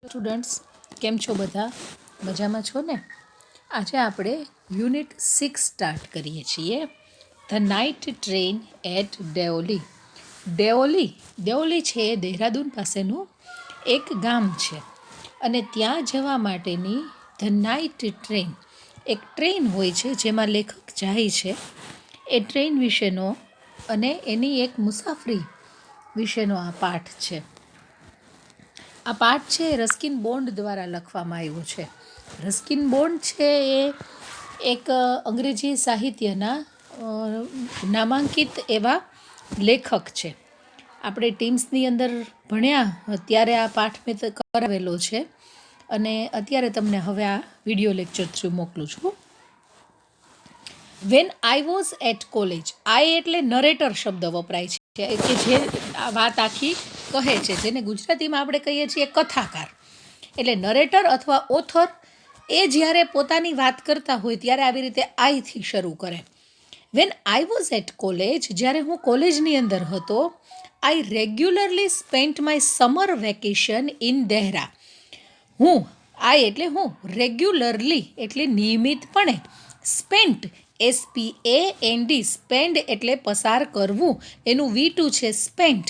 Students, કેમ છો બધા? મજામાં છો ને? આજે આપણે યુનિટ 6 સ્ટાર્ટ કરીએ છીએ. The night train at Deoli. Deoli છે એ દહેરાદૂન પાસેનું એક ગામ છે અને ત્યાં જવા માટેની ધ નાઇટ ટ્રેન એક ટ્રેન હોય છે જેમાં લેખક જાય છે. એ ટ્રેન વિશેનો અને એની એક મુસાફરી વિશેનો આ પાઠ છે. આ પાઠ છે રસ્કિન બોન્ડ દ્વારા લખવામાં આવ્યો છે. રસ્કિન બોન્ડ છે એ એક અંગ્રેજી સાહિત્યના નામાંકિત એવા લેખક છે. આપણે ટીમ્સની અંદર ભણ્યા ત્યારે આ પાઠ મેં કરાવેલો છે અને અત્યારે તમને હવે આ વિડીયો લેક્ચર થ્રુ મોકલું છું. When I was at college. I એટલે નરેટર શબ્દ વપરાય છે કે જે આ વાત આખી કહે છે, જેને ગુજરાતીમાં આપણે કહીએ છીએ કથાકાર. એટલે નરેટર અથવા ઓથર એ જ્યારે પોતાની વાત કરતા હોય ત્યારે આવી રીતે આઈથી શરૂ કરે. When I was at college, જ્યારે હું કોલેજની અંદર હતો, I regularly spent my summer vacation in Dehra. I એટલે હું, રેગ્યુલરલી એટલે નિયમિતપણે, સ્પેન્ટ SPAND, સ્પેન્ડ એટલે પસાર કરવું, એનું V2 છે સ્પેન્ટ.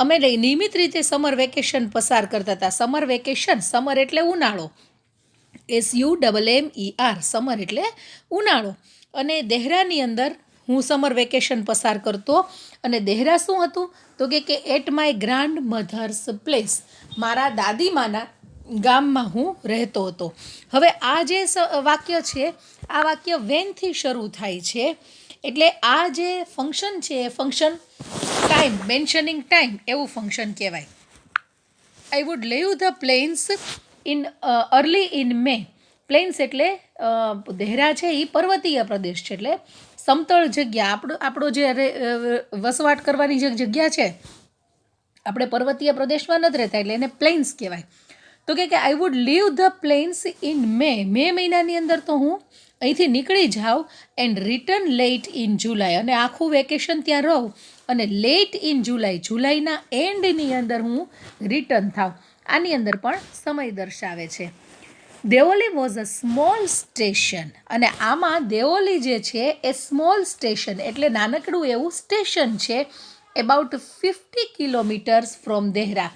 અમે નિયમિત રીતે સમર વેકેશન પસાર કરતા હતા. સમર વેકેશન, સમર એટલે ઉનાળો, SUMMER, સમર એટલે ઉનાળો. અને દેહરાની અંદર હું સમર વેકેશન પસાર કરતો. અને દેહરા શું હતું તો કે at my grandmother's place, મારા દાદીમાના ગામમાં હું રહેતો હતો. હવે આ જે વાક્ય છે, આ વાક્ય વેનથી શરૂ થાય છે. એટલે આ જે ફંક્શન છે એ ફંક્શન ટાઈમ, મેન્શનિંગ ટાઈમ એવું ફંક્શન કહેવાય. I would leave the plains in early in May. Plains એટલે દેહરા છે એ પર્વતીય પ્રદેશ છે, એટલે સમતળ જગ્યા. આપણો જે વસવાટ કરવાની જે જગ્યા છે, આપણે પર્વતીય પ્રદેશમાં નથી રહેતા એટલે એને પ્લેન્સ કહેવાય. તો કે I would leave the plains in May મહિનાની અંદર તો હું અહીંથી નીકળી જાઉં, and return late in July, અને આખું વેકેશન ત્યાં રહું અને લેટ ઇન જુલાઈના એન્ડની અંદર હું રિટર્ન થાવ. આની અંદર પણ સમય દર્શાવે છે. Deoli was a small station, અને આમાં દેઓલી જે છે એ સ્મોલ સ્ટેશન એટલે નાનકડું એવું સ્ટેશન છે. About 50 kilometres from Dehra.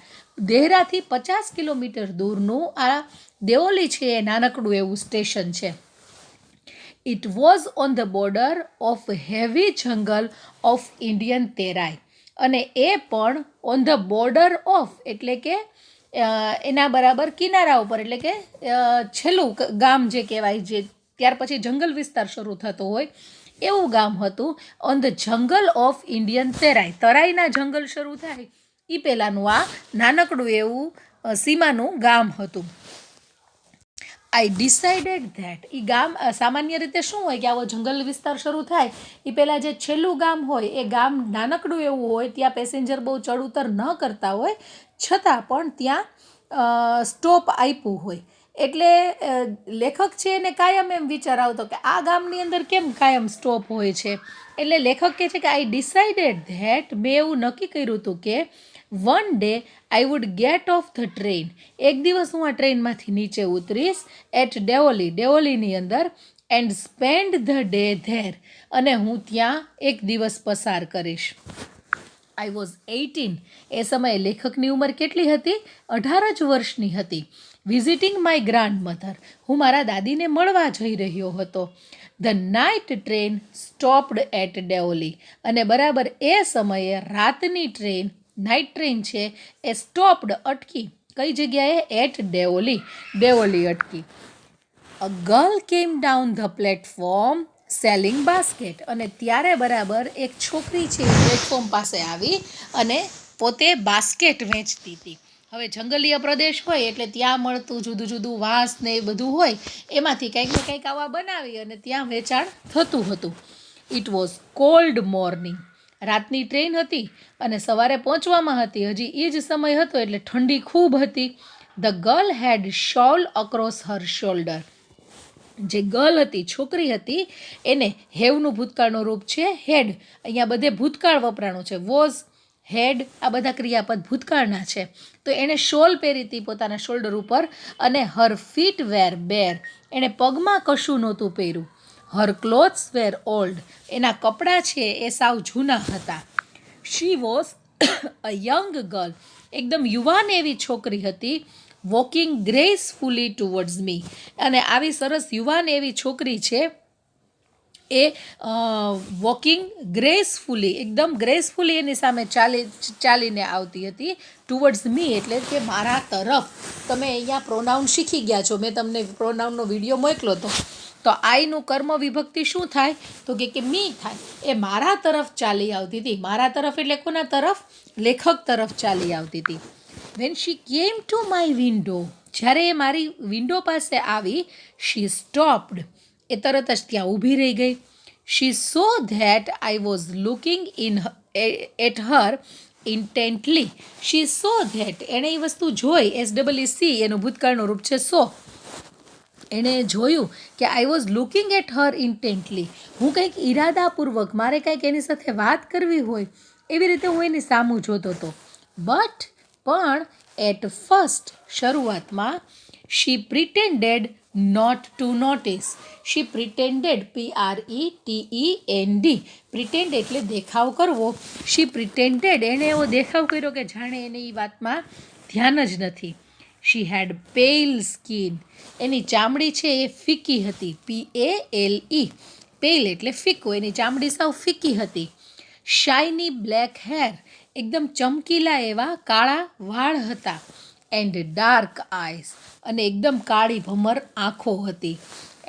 દેહરાથી 50 કિલોમીટર દૂરનું આ દેઓલી છે એ નાનકડું એવું સ્ટેશન છે. It was on the border of heavy jungle of Indian Terai, અને એ પણ ઓન ધ બોર્ડર ઓફ એટલે કે એના બરાબર કિનારા ઉપર, એટલે કે છેલ્લું ગામ જે કહેવાય, જે ત્યાર પછી જંગલ વિસ્તાર શરૂ થતો હોય એવું ગામ હતું. On the jungle of Indian Terai, તરાઈના જંગલ શરૂ થાય એ પહેલાંનું આ નાનકડું એવું સીમાનું ગામ હતું. આઈ ડિસાઇડેડ ધેટ, એ ગામ સામાન્ય રીતે શું હોય કે આવો જંગલ વિસ્તાર શરૂ થાય એ પહેલાં જે છેલ્લું ગામ હોય એ ગામ નાનકડું એવું હોય, ત્યાં પેસેન્જર બહુ ચડ ઉતર ન કરતા હોય, છતાં પણ ત્યાં સ્ટોપ આપ્યું હોય. એટલે લેખક છે એને કાયમ એમ વિચાર આવતો કે આ ગામની અંદર કેમ કાયમ સ્ટોપ હોય છે. એટલે લેખક કહે છે કે આઈ ડિસાઇડેડ ધેટ, મેં એવું નક્કી કર્યું હતું કે one day I would get off the train, એક દિવસ હું આ ટ્રેનમાંથી નીચે ઉતરીશ, એટ દેઓલીની અંદર, and spend the day there, અને હું ત્યાં એક દિવસ પસાર કરીશ. આઈ વોઝ 18, એ સમયે લેખકની ઉંમર કેટલી હતી? 18 જ વર્ષની હતી. વિઝિટિંગ માય ગ્રાન્ડ મધર, હું મારા દાદીને મળવા જઈ રહ્યો હતો. The night train stopped at Deoli, અને બરાબર એ સમયે રાતની ટ્રેન, નાઇટ ટ્રેન છે એ સ્ટોપ્ડ અટકી. કઈ જગ્યાએ? એટ દેઓલી અટકી. અ ગર્લ કેમ down the platform selling basket, અને ત્યારે બરાબર એક છોકરી છે એ પ્લેટફોર્મ પાસે આવી અને પોતે બાસ્કેટ વેચતી હતી. હવે જંગલીય પ્રદેશ હોય એટલે ત્યાં મળતું જુદું જુદું વાંસ ને એ બધું હોય, એમાંથી કંઈક ને કંઈક આવા બનાવી અને ત્યાં વેચાણ થતું હતું. ઇટ વોઝ કોલ્ડ મોર્નિંગ, રાતની ટ્રેન હતી અને સવારે પહોંચવામાં હતી, હજી એ જ સમય હતો એટલે ઠંડી ખૂબ હતી. The girl had shawl across her shoulder, જે ગર્લ હતી, છોકરી હતી, એને હેવનું ભૂતકાળનું રૂપ છે હેડ. અહીંયા બધે ભૂતકાળ વપરાણું છે. વોઝ, હેડ આ બધા ક્રિયાપદ ભૂતકાળના છે. તો એણે શોલ પહેરી હતી પોતાના શોલ્ડર ઉપર અને હર ફીટ વેર બેર, એણે પગમાં કશું નહોતું પહેર્યું. હર ક્લોથ્સ વેર ઓલ્ડ, એના કપડાં છે એ સાવ જૂના હતા. She was a young girl, એકદમ યુવાન એવી છોકરી હતી. વોકિંગ ગ્રેસફુલી ટુવર્ડ્સ મી, અને આવી સરસ યુવાન એવી છોકરી છે એ વોકિંગ ગ્રેસફુલી, એકદમ ગ્રેસફુલી એની સામે ચાલીને આવતી હતી. ટુવર્ડ્સ મી એટલે કે મારા તરફ. તમે અહીંયા પ્રોનાઉન શીખી ગયા છો, મેં તમને પ્રોનાઉનનો વિડીયો મોકલો હતો. તો આઈનું કર્મ વિભક્તિ શું થાય? તો કે મી થાય. એ મારા તરફ ચાલી આવતી હતી. મારા તરફ એટલે કોના તરફ? લેખક તરફ ચાલી આવતી હતી. When she came to my window, જ્યારે એ મારી વિન્ડો પાસે આવી, શી સ્ટોપ્ડ, એ તરત જ ત્યાં ઊભી રહી ગઈ. She saw that I was looking at her intently. She saw that, એણે એ વસ્તુ જોઈ, SEE એનું ભૂતકાળનું રૂપ છે સો. એણે જોયું કે I was looking at her intently, હું કંઈક ઈરાદાપૂર્વક, મારે કંઈક એની સાથે વાત કરવી હોય એવી રીતે હું એની સામું જોતો હતો. પણ એટ ફર્સ્ટ, શરૂઆતમાં, she pretended not to notice. She pretended, PRETEND, pretend એટલે દેખાવ કરવો. શી પ્રિટેન્ડેડ, એણે એવો દેખાવ કર્યો કે જાણે એને એ વાતમાં ધ્યાન જ નથી. શી હેડ પેલ સ્કિન, એની ચામડી છે એ ફીકી હતી. PALE, પેલ એટલે ફીકો, એની ચામડી સાવ ફીકી હતી. શાઇની બ્લેક હેર, એકદમ ચમકીલા એવા કાળા વાળ હતા. એન્ડ ડાર્ક આઈઝ, અને એકદમ કાળી ભમર આંખો હતી.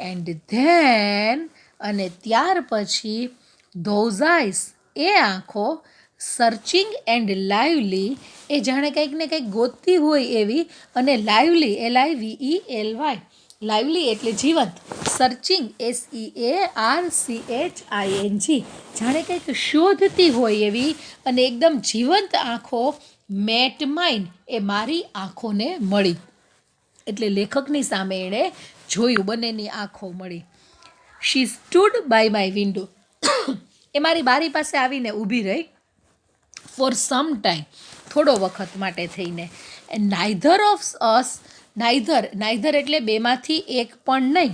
એન્ડ ધેન, અને ત્યાર પછી, ધોઝ આઈઝ, એ આંખો, સર્ચિંગ એન્ડ લાઇવલી, એ જાણે કંઈક ને કંઈક ગોતતી હોય એવી, અને લાઇવલી, LIVELY, લાઇવલી એટલે જીવંત. સર્ચિંગ, SEARCHING, જાણે કંઈક શોધતી હોય એવી અને એકદમ જીવંત આંખો, મેટ માઇન, એ મારી આંખોને મળી. એટલે લેખકની સામે એણે જોયું, બંનેની આંખો મળી. શી સ્ટૂડ બાય માય વિન્ડો, એ મારી બારી પાસે આવીને ઊભી રહી. ફોર સમ ટાઈમ, થોડો વખત માટે થઈને. And neither of us, neither એટલે બેમાંથી એક પણ નહીં.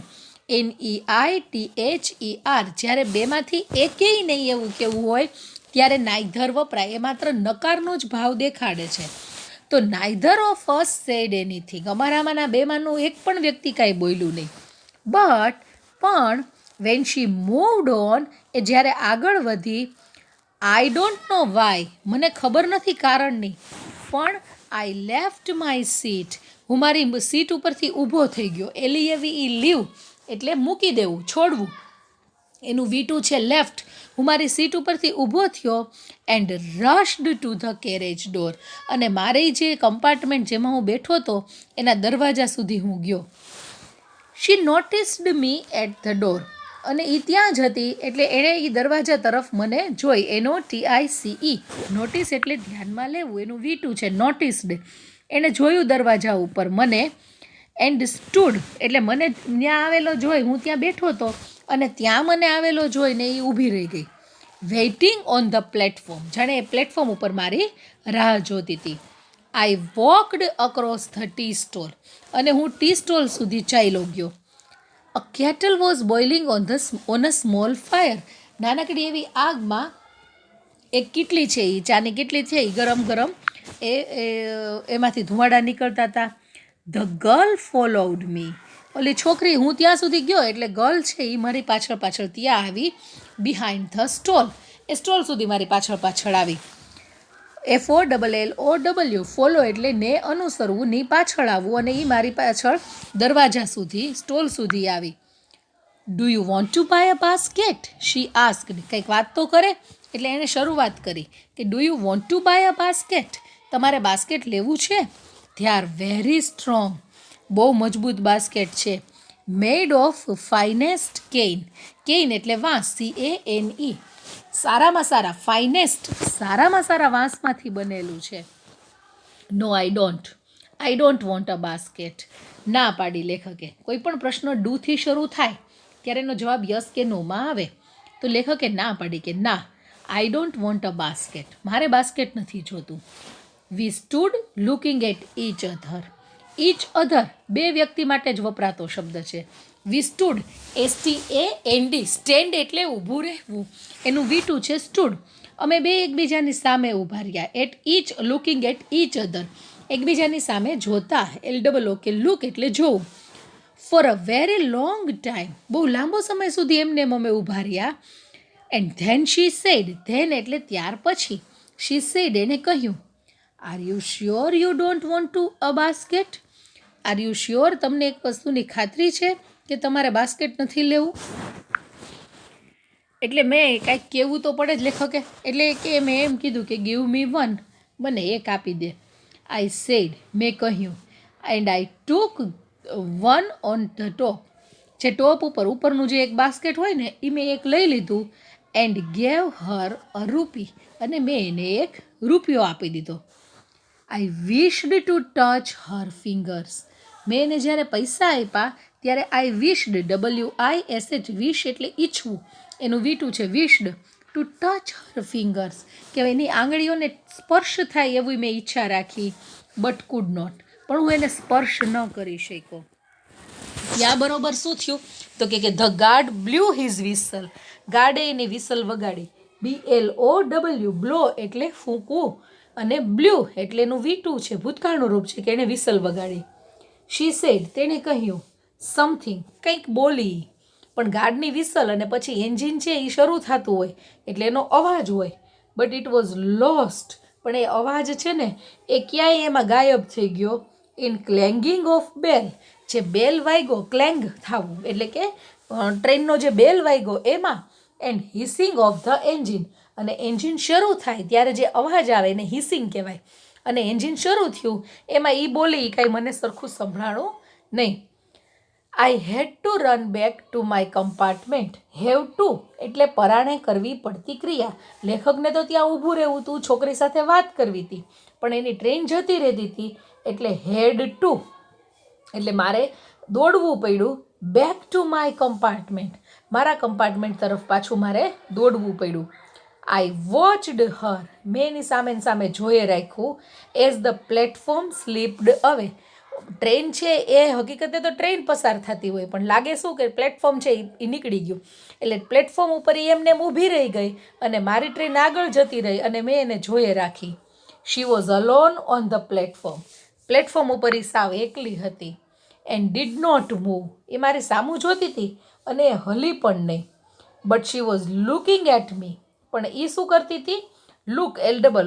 NEITHER, જ્યારે બેમાંથી એકેય નહીં એવું કેવું હોય ત્યારે નાઇધર વપરાય. એ માત્ર નકારનો જ ભાવ દેખાડે છે. તો neither of us said anything, અમારામાંના બેમાંનું એક પણ વ્યક્તિ કાંઈ બોલ્યું નહીં. પણ વેન શી મૂવડ ઓન, એ જ્યારે આગળ વધી, આઈ ડોન્ટ નો વાય, મને ખબર નથી કારણની, પણ આઈ લેફ્ટ માય સીટ, હું મારી સીટ ઉપરથી ઊભો થઈ ગયો. LEAVE, લીવ એટલે મૂકી દેવું, છોડવું. એનું V2 છે લેફ્ટ. હું મારી સીટ ઉપરથી ઊભો થયો. And rushed to the carriage door, અને મારી જે કમ્પાર્ટમેન્ટ જેમાં હું બેઠો હતો એના દરવાજા સુધી હું ગયો. She noticed me at the door, અને એ ત્યાં જ હતી એટલે એણે એ દરવાજા તરફ મને જોઈ. NOTICE, નોટિસ એટલે ધ્યાનમાં લેવું, એનું V2 છે નોટિસ્ડ. એણે જોયું દરવાજા ઉપર મને. એન્ડ સ્ટૂડ એટલે મને ત્યાં આવેલો જોઈ, હું ત્યાં બેઠો હતો અને ત્યાં મને આવેલો જોઈને એ ઊભી રહી ગઈ. વેઇટિંગ ઓન ધ પ્લેટફોર્મ, જાણે એ પ્લેટફોર્મ ઉપર મારી રાહ જોતી હતી. I walked across the tea stall, અને હું ટી સ્ટોલ સુધી ચાલ્યો ગયો. A kettle was boiling on a small fire, નાનકડી એવી આગમાં એક કીટલી છે, એ ચાની કીટલી છે એ ગરમ એમાંથી ધુમાડા નીકળતા હતા. ધ ગર્લ ફોલોવડ મી, ઓલી છોકરી, હું ત્યાં સુધી ગયો એટલે ગર્લ છે એ મારી પાછળ ત્યાં આવી. Behind the stall, A stall સુધી મારી પાછળ આવી. FOLLOW, ફોલો એટલે ને અનુસરવું, ની પાછળ આવવું, અને એ મારી પાછળ દરવાજા સુધી, સ્ટોલ સુધી આવી. Do you want to buy a basket, she asked, કંઈક વાત તો કરે. એટલે એણે શરૂઆત કરી કે do you want to buy a basket, તમારે બાસ્કેટ લેવું છે? ધે આર વેરી સ્ટ્રોંગ, બહુ મજબૂત બાસ્કેટ છે. Made of finest Cairn, Cairn એટલે વાંસ, CANE, સારામાં સારા, ફાઇનેસ્ટ સારામાં સારા વાંસમાંથી બનેલું છે. No I don't want a basket, ના પાડી લેખકે. કોઈ પણ પ્રશ્ન ડુથી શરૂ થાય ત્યારે એનો જવાબ યસ કે નોમાં આવે, તો લેખકે ના પાડી કે ના, I don't want a basket. મારે બાસ્કેટ નથી જોતું. We stood looking at each other. Each other બે વ્યક્તિ માટે જ વપરાતો શબ્દ છે. વી સ્ટૂડ STAND, સ્ટેન્ડ એટલે ઊભું રહેવું, એનું V2 છે સ્ટૂડ. અમે બે એકબીજાની સામે ઊભા રહ્યા. At each, looking at each other, એકબીજાની સામે જોતા. LOOK, લુક એટલે જોવું. For a very long time, બહુ લાંબો સમય સુધી એમને અમે ઊભા રહ્યા. And then she said, then એટલે ત્યાર પછી. શી સેડ, એને કહ્યું, are you sure you don't want to a basket? Are you sure, તમને એક વસ્તુની ખાતરી છે કે તમારે બાસ્કેટ નથી લેવું? એટલે મેં કાંઈક કહેવું તો પડે જ લેખકે. એટલે કે મેં એમ કીધું કે ગીવ મી વન, મને એક આપી દે. આઈ સેડ, મેં કહ્યું. And I took one on the top, જે ટોપ ઉપરનું જે એક બાસ્કેટ હોય ને એ મેં એક લઈ લીધું. એન્ડ ગેવ હર અ રૂપી, અને મેં એને એક રૂપિયો આપી દીધો. I wished to touch her fingers, મેં એને જ્યારે પૈસા આપ્યા ત્યારે આઈ વિશ્ડ, WISH, વિશ એટલે ઈચ્છવું, એનું V2 છે વિશ્ડ. ટુ ટચ હર ફિંગર્સ, કે એની આંગળીઓને સ્પર્શ થાય એવી મેં ઈચ્છા રાખી. બટ કુડ નોટ, પણ હું એને સ્પર્શ ન કરી શક્યો. ત્યાં બરોબર શું થયું તો કે the guard blew his whistle, ગાર્ડે એની વિસલ વગાડી. BLOW, બ્લો એટલે ફૂંકવું, અને બ્લ્યુ એટલે એનું V2 છે, ભૂતકાળનું રૂપ છે કે એણે વિસલ વગાડી. શી સેડ, તેણે કહ્યું. સમથિંગ, કંઈક બોલી. પણ ગાર્ડની વિસલ અને પછી એન્જિન છે એ શરૂ થતું હોય એટલે એનો અવાજ હોય. બટ ઇટ વોઝ લોસ્ટ, પણ એ અવાજ છે ને એ ક્યાંય એમાં ગાયબ થઈ ગયો. ઇન ક્લેંગિંગ ઓફ બેલ, જે બેલ વાગ્યો, ક્લેંગ થવું એટલે કે ટ્રેનનો જે બેલ વાગ્યો એમાં. એન્ડ હિસિંગ ઓફ ધ એન્જિન, અને એન્જિન શરૂ થાય ત્યારે જે અવાજ આવે એને હિસિંગ કહેવાય. અને એન્જિન શરૂ થયું એમાં એ બોલી કાંઈ મને સરખું સંભળાણું નહીં. I had to run back to my compartment. Have to એટલે પરાણે કરવી પડતી ક્રિયા. લેખકને તો ત્યાં ઊભું રહેવું હતું, છોકરી સાથે વાત કરવી હતી, પણ એની ટ્રેન જતી રહેતી હતી એટલે હેડ ટુ એટલે મારે દોડવું પડ્યું. બેક ટુ માય કમ્પાર્ટમેન્ટ, મારા કમ્પાર્ટમેન્ટ તરફ પાછું મારે દોડવું પડ્યું. આઈ વોચડ હર, મેં એની સામે જોઈ રાખ્યું. એઝ ધ પ્લેટફોર્મ સ્લીપ્ડ અવે, ટ્રેન છે એ હકીકતે તો ટ્રેન પસાર થતી હોય પણ લાગે શું કે પ્લેટફોર્મ છે એ નીકળી ગયું એટલે પ્લેટફોર્મ ઉપર એ એમને ઊભી રહી ગઈ અને મારી ટ્રેન આગળ જતી રહી અને મેં એને જોઈ રાખી. She was alone on the platform, platform ઉપર એ સાવ એકલી હતી. એન્ડ ડીડ નોટ મૂવ, એ મારી સામું જોતી હતી અને એ હલી પણ નહીં. But she was looking at me, પણ એ શું કરતી હતી? લુક,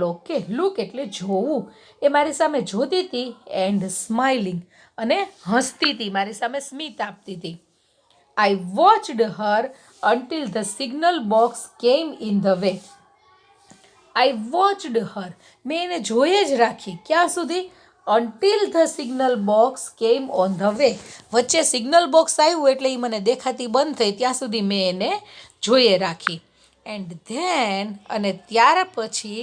LOOK, લુક એટલે જોવું. એ મારી સામે જોતી હતી. એન્ડ સ્માઇલિંગ, અને હસતી હતી, મારી સામે સ્મિત આપતી હતી. I watched her until the signal box came in the way. I watched her, મેં એને જોઈએ જ રાખી. ક્યાં સુધી? Until the signal box came on the way, વચ્ચે સિગ્નલ બોક્સ આવ્યું એટલે એ મને દેખાતી બંધ થઈ ત્યાં સુધી મેં એને જોઈએ રાખી. એન્ડ ધેન, અને ત્યાર પછી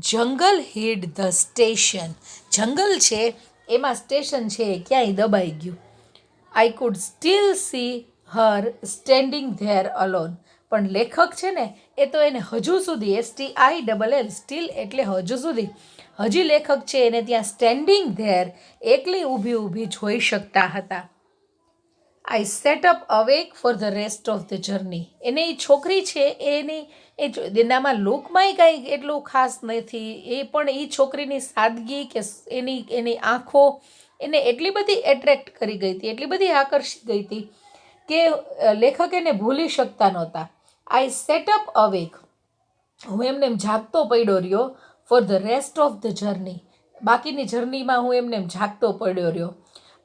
જંગલ હિડ ધ સ્ટેશન, જંગલ છે એમાં સ્ટેશન છે એ ક્યાંય દબાઈ ગયું. I could steel C Har standing there alone, પણ લેખક છે ને એ તો એને હજુ સુધી, STILL, સ્ટીલ એટલે હજુ સુધી, હજી લેખક છે એને ત્યાં સ્ટેન્ડિંગ ધેર, એકલી ઊભી જોઈ શકતા હતા. I sat up awake for the rest of the journey, એને એ છોકરી છે એનામાં લુકમાંય કાંઈ એટલું ખાસ નથી, એ પણ એ છોકરીની સાદગી કે એની આંખો એને એટલી બધી એટ્રેક્ટ કરી ગઈ હતી, એટલી બધી આકર્ષી ગઈ હતી કે લેખક એને ભૂલી શકતા નહોતા. આઈ સેટ અપ અવેક, હું એમને જાગતો પડ્યો રહ્યો. For the rest of the journey, બાકીની જર્નીમાં હું એમને જાગતો પડ્યો રહ્યો.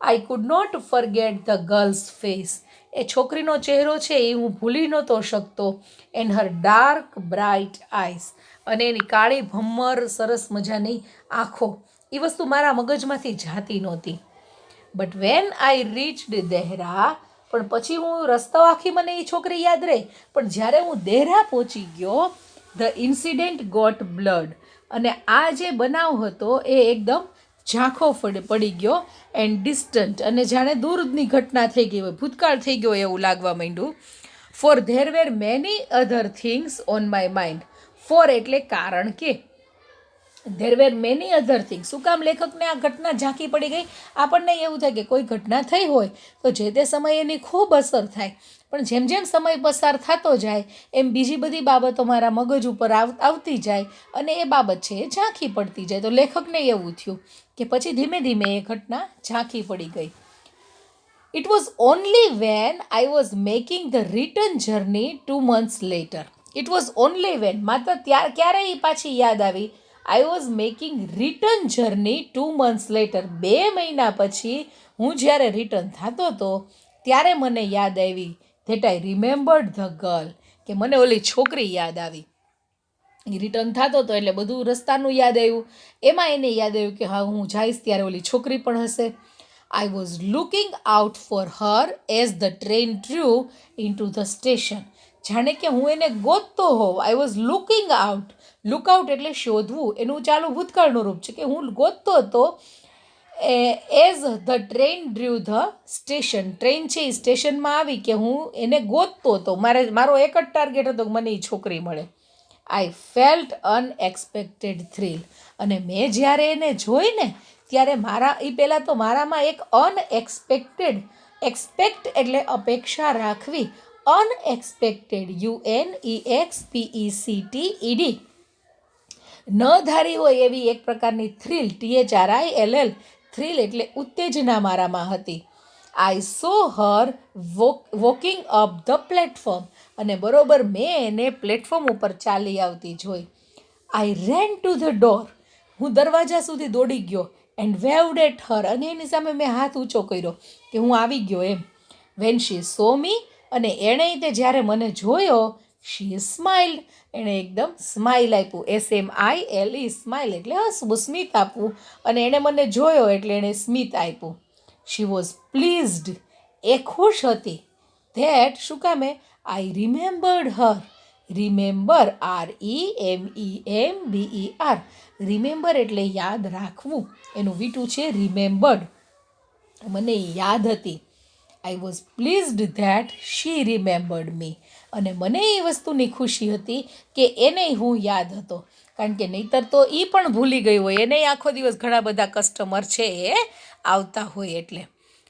I could not forget the girl's face, એ છોકરીનો ચહેરો છે એ હું ભૂલી નહોતો શકતો. And her dark bright eyes, અને એની કાળી ભમ્મર સરસ મજાની આંખો, એ વસ્તુ મારા મગજમાંથી જાતી નહોતી. But when I reached Dehra, પણ પછી હું રસ્તો આખી મને એ છોકરી યાદ રહી, પણ જ્યારે હું દેહરા પહોંચી ગયો, ધ ઇન્સિડેન્ટ ગોટ બ્લડ, અને આ જે બનાવ હતો એ એકદમ ઝાંખો પડી ગયો. એન્ડ ડિસ્ટન્ટ, અને જાણે દૂરની ઘટના થઈ ગઈ હોય, ભૂતકાળ થઈ ગયો એવું લાગવા માંડ્યું. For there were many other things on my mind, for એટલે કારણ કે. There were many other things. શું કામ લેખકને આ ઘટના ઝાંખી પડી ગઈ? આપણને એવું થાય કે કોઈ ઘટના થઈ હોય તો જે તે સમયે એની ખૂબ અસર થાય, પણ જેમ જેમ સમય પસાર થતો જાય એમ બીજી બધી બાબતો મારા મગજ ઉપર આવતી જાય અને એ બાબત છે એ ઝાંખી પડતી જાય. તો લેખકને એવું થયું કે પછી ધીમે ધીમે એ ઘટના ઝાંખી પડી ગઈ. It was only when I was making the return journey 2 months later. It was only when, માત્ર ક્યારે એ પાછી યાદ આવી. I was making return journey 2 months later. 2 મહિના પછી હું જ્યારે રિટર્ન થતો હતો ત્યારે મને યાદ આવી that I remembered the girl. કે મને ઓલી છોકરી યાદ આવી. રિટર્ન થતો હતો એટલે બધું રસ્તાનું યાદ આવ્યું. એમાં એને યાદ આવ્યું કે હા હું જઈશ ત્યારે ઓલી છોકરી પણ હશે. I was looking out for her as the train drew into the station. જાણે કે હું એને ગોતતો હોઉં. I was looking out. Look out એટલે શોધવું, એનું ચાલુ ભૂતકાળનું રૂપ છે કે હું ગોતતો હતો as the train ડ્રીવ the station. Train છે એ સ્ટેશનમાં આવી કે હું એને ગોતતો હતો. મારો એક જ ટાર્ગેટ હતો કે મને એ છોકરી મળે. આઈ ફેલ્ટ અનએક્સપેક્ટેડ થ્રિલ. અને મેં જ્યારે એને જોઈ ને ત્યારે એ પહેલાં તો મારામાં એક એક્સપેક્ટ એટલે અપેક્ષા રાખવી, અનએક્સપેક્ટેડ UNEXPECTED ન ધારી હોય એવી એક પ્રકારની થ્રિલ THRILL થ્રિલ એટલે ઉત્તેજના મારામાં હતી. I saw her walking up the platform. અને બરોબર મેં એને પ્લેટફોર્મ ઉપર ચાલી આવતી જોઈ. I ran to the door. હું દરવાજા સુધી દોડી ગયો. And waved at her. અને એની સામે મેં હાથ ઊંચો કર્યો કે હું આવી ગયો એમ. વેન શી સો મી. અને એણે તે જ્યારે મને જોયો, શી સ્માઇલ્ડ. એણે એકદમ સ્માઇલ આપ્યું. SMILE સ્માઇલ એટલે હસવું, સ્મિત આપવું. અને એણે મને જોયો એટલે એણે સ્મિત આપ્યું. She was pleased. એ ખુશ હતી. ધેટ શું કામે I remembered her. Remember REMEMBER. Remember એટલે યાદ રાખવું. એનું વીટું છે રિમેમ્બર્ડ. મને યાદ હતી. I was pleased that she remembered me. અને મને એ વસ્તુની ખુશી હતી કે એને હું યાદ હતો. કારણ કે નહીંતર તો એ પણ ભૂલી ગઈ હોય. એને આખો દિવસ ઘણા બધા કસ્ટમર છે એ આવતા હોય એટલે.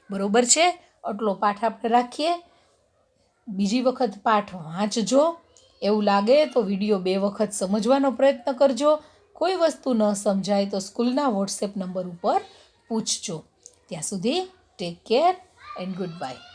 બરોબર છે. આટલો પાઠ આપણે રાખીએ. બીજી વખત પાઠ વાંચજો. એવું લાગે તો વિડીયો 2 વખત સમજવાનો પ્રયત્ન કરજો. કોઈ વસ્તુ ન સમજાય તો સ્કૂલના વોટ્સએપ નંબર ઉપર પૂછજો. ત્યાં સુધી take care and good bye.